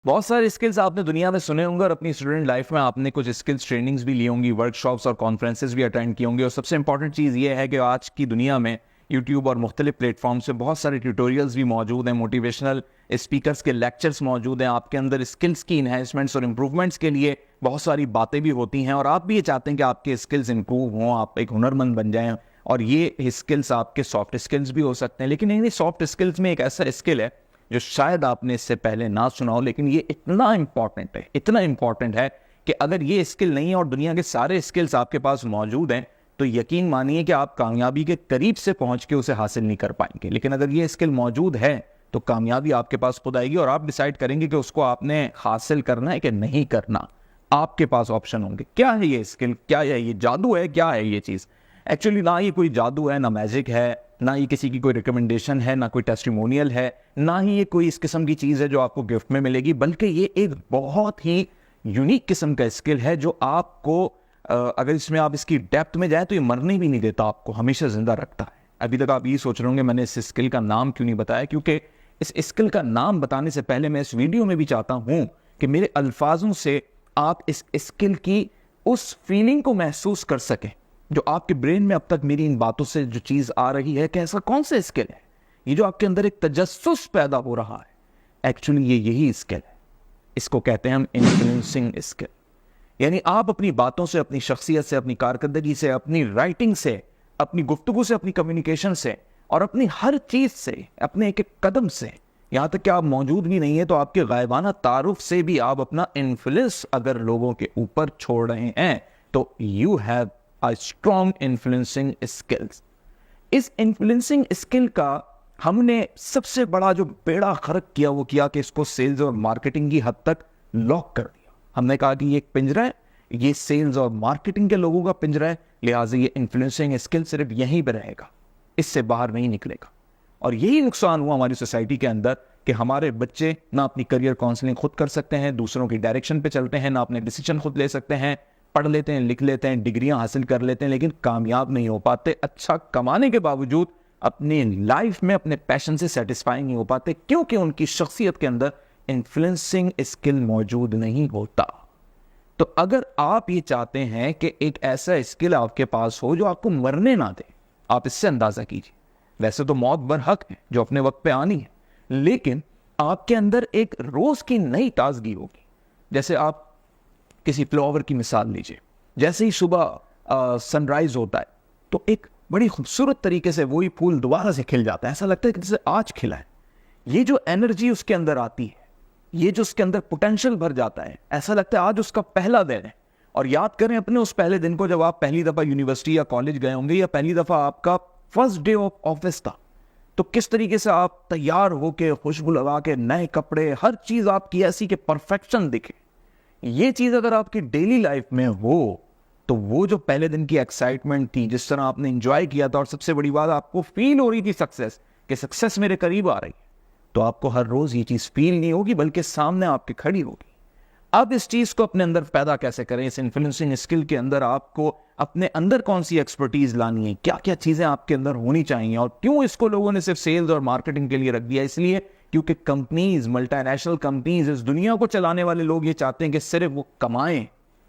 बहुत सारे स्किल्स आपने दुनिया में सुने होंगे और अपनी स्टूडेंट लाइफ में आपने कुछ स्किल्स ट्रेनिंग्स भी ली होंगी, वर्कशॉप्स और कॉन्फ्रेंसेस भी अटेंड किए होंगे। और सबसे इंपॉर्टेंट चीज़ ये है कि आज की दुनिया में यूट्यूब और मुख्तलिफ प्लेटफॉर्म से बहुत सारे ट्यूटोरियल्स भी मौजूद हैं, मोटिवेशनल स्पीकर्स के लेक्चर्स मौजूद हैं। आपके अंदर स्किल्स की इन्हेंसमेंट्स और इम्प्रूवमेंट्स के लिए बहुत सारी बातें भी होती हैं और आप भी ये चाहते हैं कि आपके स्किल्स इंप्रूव हों, आप एक हुनरमंद बन जाएं। और ये स्किल्स आपके सॉफ्ट स्किल्स भी हो सकते हैं, लेकिन इन्हीं सॉफ्ट स्किल्स में एक ऐसा स्किल है जो शायद आपने इससे पहले ना सुना हो, लेकिन ये इतना इंपॉर्टेंट है कि अगर ये स्किल नहीं है और दुनिया के सारे स्किल्स आपके पास मौजूद हैं तो यकीन मानिए कि आप कामयाबी के करीब से पहुंच के उसे हासिल नहीं कर पाएंगे। लेकिन अगर ये स्किल मौजूद है तो कामयाबी आपके पास खुद आएगी और आप डिसाइड करेंगे कि उसको आपने हासिल करना है कि नहीं करना। आपके पास ऑप्शन होंगे। क्या है ये स्किल, क्या है ये जादू है, क्या है ये चीज़? एक्चुअली ना ये कोई जादू है, ना मैजिक है, ना ही किसी की कोई रिकमेंडेशन है, ना कोई टेस्टिमोनियल है, ना ही ये कोई इस किस्म की चीज़ है जो आपको गिफ्ट में मिलेगी, बल्कि ये एक बहुत ही यूनिक किस्म का स्किल है जो आपको अगर इसमें आप इसकी डेप्थ में जाए तो ये मरने भी नहीं देता, आपको हमेशा जिंदा रखता है। अभी तक आप ये सोच रहे होंगे मैंने इस स्किल का नाम क्यों नहीं बताया, क्योंकि इस स्किल का नाम बताने से पहले मैं इस वीडियो में भी चाहता हूं कि मेरे अल्फाजों से आप इस स्किल की उस फीलिंग को महसूस कर सकें जो आपके ब्रेन में अब तक मेरी इन बातों से जो चीज आ रही है कि ऐसा कौन सा स्किल है ये जो आपके अंदर एक तजस्सुस पैदा हो रहा है। एक्चुअली ये यही स्किल है, इसको कहते हैं हम इन्फ्लुएंसिंग स्किल। यानी आप अपनी बातों से, अपनी शख्सियत से, अपनी कारकर्दगी से, अपनी राइटिंग से, अपनी गुफ्तगू से, अपनी कम्युनिकेशन से और अपनी हर चीज से, अपने एक एक कदम से, यहां तक कि आप मौजूद भी नहीं है तो आपके गायबाना तारुफ से भी आप अपना इन्फ्लुएंस अगर लोगों के ऊपर छोड़ रहे हैं तो you have a strong influencing skills. इस इन्फ्लुएंसिंग स्किल का हमने सबसे बड़ा जो बेड़ा खर्क किया वो किया कि इसको सेल्स और मार्केटिंग की हद तक लॉक कर दिया। हमने कहा कि ये एक पिंजरा है, ये सेल्स और मार्केटिंग के लोगों का पिंजरा है, लिहाजा ये इन्फ्लुएंसिंग स्किल सिर्फ यहीं पर रहेगा, इससे बाहर नहीं निकलेगा। और यही नुकसान हुआ हमारी सोसाइटी के अंदर कि हमारे बच्चे ना अपनी करियर काउंसलिंग खुद कर सकते हैं, दूसरों की डायरेक्शन पे चलते हैं, ना अपने डिसीजन खुद ले सकते हैं, पढ़ लेते हैं, लिख लेते हैं, डिग्रियां हासिल कर लेते हैं, लेकिन कामयाब नहीं हो पाते। अच्छा कमाने के बावजूद अपनी लाइफ में अपने पैशन से सेटिस्फाई नहीं हो पाते, क्योंकि उनकी शख्सियत के अंदर इन्फ्लुएंसिंग स्किल मौजूद नहीं होता। तो अगर आप ये चाहते हैं कि एक ऐसा स्किल आपके पास हो जो आपको मरने ना दे, आप इससे अंदाजा कीजिए। वैसे तो मौत बरहक है जो अपने वक्त पे आनी है, लेकिन आपके अंदर एक रोज की नई ताजगी होगी। जैसे आप किसी फ्लावर की मिसाल लीजिए, जैसे ही सुबह सनराइज होता है तो एक बड़ी खूबसूरत तरीके से वही फूल दोबारा से खिल जाता है, ऐसा लगता है कि जैसे आज खिला है। ये जो एनर्जी उसके अंदर आती है, ये जो उसके अंदर पोटेंशियल भर जाता है, ऐसा लगता है आज उसका पहला दिन है। और याद करें अपने उस पहले दिन को जब आप पहली दफा यूनिवर्सिटी या कॉलेज गए होंगे, या पहली दफा आपका फर्स्ट डे ऑफ ऑफिस था, तो किस तरीके से आप तैयार होके, खुशबू लगा के, नए कपड़े, हर चीज आपकी ऐसी कि परफेक्शन दिखे। ये चीज अगर आपकी डेली लाइफ में हो तो वो जो पहले दिन की एक्साइटमेंट थी, जिस तरह आपने एंजॉय किया था, और सबसे बड़ी बात आपको फील हो रही थी सक्सेस, कि सक्सेस मेरे करीब आ रही है, तो आपको हर रोज ये चीज फील नहीं होगी बल्कि सामने आपके खड़ी होगी। अब इस चीज को अपने अंदर पैदा कैसे करें? इस इन्फ्लुएंसिंग स्किल के अंदर आपको अपने अंदर कौन सी एक्सपर्टीज लानी है, क्या क्या चीजें आपके अंदर होनी चाहिए, और क्यों इसको लोगों ने सिर्फ सेल्स और मार्केटिंग के लिए रख दिया? इसलिए क्योंकि कंपनीज, मल्टीनेशनल कंपनीज, इस दुनिया को चलाने वाले लोग ये चाहते हैं कि सिर्फ वो कमाएं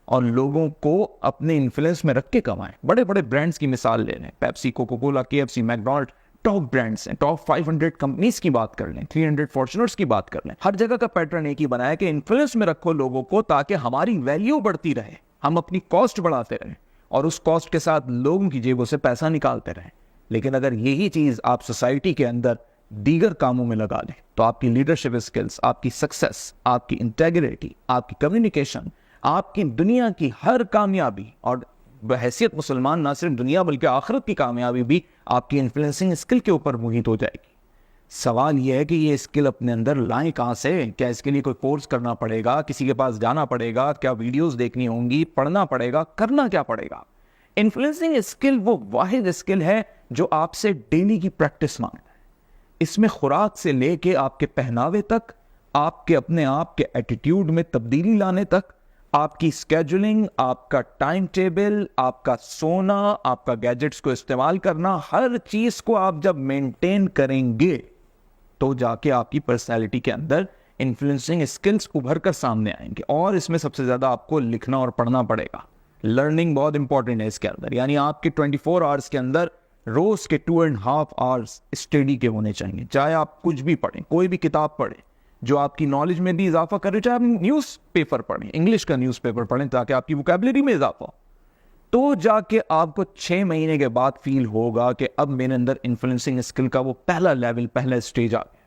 और लोगों को अपने इन्फ्लुएंस में रख के कमाएं। बड़े बड़े ब्रांड्स की मिसाल ले लें, Pepsi, Coca Cola, KFC, McDonald, top brands हैं। टॉप 500 कंपनीज की बात कर लें, 300 फॉर्च्यूनर्स की बात कर लें, हर जगह का पैटर्न एक ही बनाया कि इन्फ्लुएंस में रखो लोगों को, ताकि हमारी वैल्यू बढ़ती रहे, हम अपनी कॉस्ट बढ़ाते रहें और उस कॉस्ट के साथ लोगों की जेबों से पैसा निकालते रहें। लेकिन अगर यही चीज आप सोसाइटी के अंदर दीगर कामों में लगा लें तो आपकी लीडरशिप स्किल्स, आपकी सक्सेस, आपकी इंटेग्रिटी, आपकी कम्युनिकेशन, आपकी दुनिया की हर कामयाबी, और बहैसियत मुसलमान ना सिर्फ दुनिया बल्कि आखिरत की कामयाबी भी आपकी इन्फ्लुएंसिंग स्किल के ऊपर मुहित हो जाएगी। सवाल यह है कि ये स्किल अपने अंदर लाएं कहां से? क्या इसके लिए कोई कोर्स करना पड़ेगा, किसी के पास जाना पड़ेगा, क्या वीडियोस देखनी होंगी, पढ़ना पड़ेगा, करना क्या पड़ेगा? इन्फ्लुएंसिंग स्किल वो वाहिद स्किल है जो आपसे डेली की प्रैक्टिस मांगता है। इसमें खुराक से लेके आपके पहनावे तक, आपके अपने आप के एटीट्यूड में तब्दीली लाने तक, आपकी स्केड्यूलिंग, आपका टाइम टेबल, आपका सोना, आपका गैजेट्स को इस्तेमाल करना, हर चीज को आप जब मेंटेन करेंगे तो जाके आपकी पर्सनैलिटी के अंदर इन्फ्लुएंसिंग स्किल्स उभर कर सामने आएंगे। और इसमें सबसे ज़्यादा आपको लिखना और पढ़ना पड़ेगा। लर्निंग बहुत इंपॉर्टेंट है इसके अंदर, यानी आपके 24 आवर्स के अंदर रोज के 2.5 आवर्स स्टडी के होने चाहिए। चाहे आप कुछ भी पढ़ें, कोई भी किताब पढ़ें जो आपकी नॉलेज में भी इजाफा करे, चाहे आप न्यूज़ पेपर पढ़ें, इंग्लिश का न्यूज़ पेपर पढ़ें ताकि आपकी वोकैबुलरी में इजाफा हो, तो जाके आपको 6 महीने के बाद फील होगा कि अब मेरे अंदर इन्फ्लुएंसिंग स्किल का वो पहला लेवल, पहला स्टेज आ गया।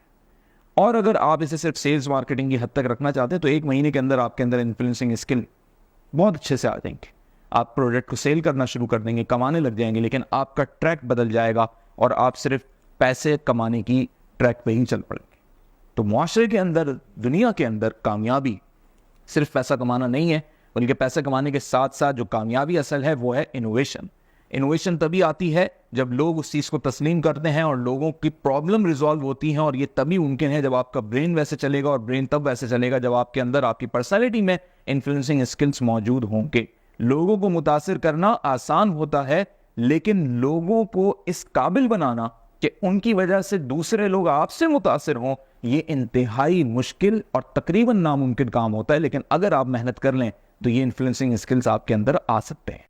और अगर आप इसे सिर्फ सेल्स मार्केटिंग की हद तक रखना चाहते हैं तो 1 महीने के अंदर आपके अंदर इन्फ्लुएंसिंग स्किल बहुत अच्छे से आ जाएंगे। आप प्रोडक्ट को सेल करना शुरू कर देंगे, कमाने लग जाएंगे, लेकिन आपका ट्रैक बदल जाएगा और आप सिर्फ पैसे कमाने की ट्रैक पे ही चल पड़ेंगे। तो मुआशरे के अंदर, दुनिया के अंदर कामयाबी सिर्फ पैसा कमाना नहीं है, बल्कि पैसा कमाने के साथ साथ जो कामयाबी असल है वो है इनोवेशन। इनोवेशन तभी आती है जब लोग उस चीज़ को तस्लीम करते हैं और लोगों की प्रॉब्लम रिजॉल्व होती है, और ये तभी मुमकिन है जब आपका ब्रेन वैसे चलेगा, और ब्रेन तब वैसे चलेगा जब आपके अंदर, आपकी पर्सनैलिटी में इन्फ्लुएंसिंग स्किल्स मौजूद होंगे। लोगों को मुतासिर करना आसान होता है, लेकिन लोगों को इस काबिल बनाना कि उनकी वजह से दूसरे लोग आपसे मुतासिर हों, ये इंतहाई मुश्किल और तकरीबन नामुमकिन काम होता है। लेकिन अगर आप मेहनत कर लें तो ये इन्फ्लुएंसिंग स्किल्स आपके अंदर आ सकते हैं।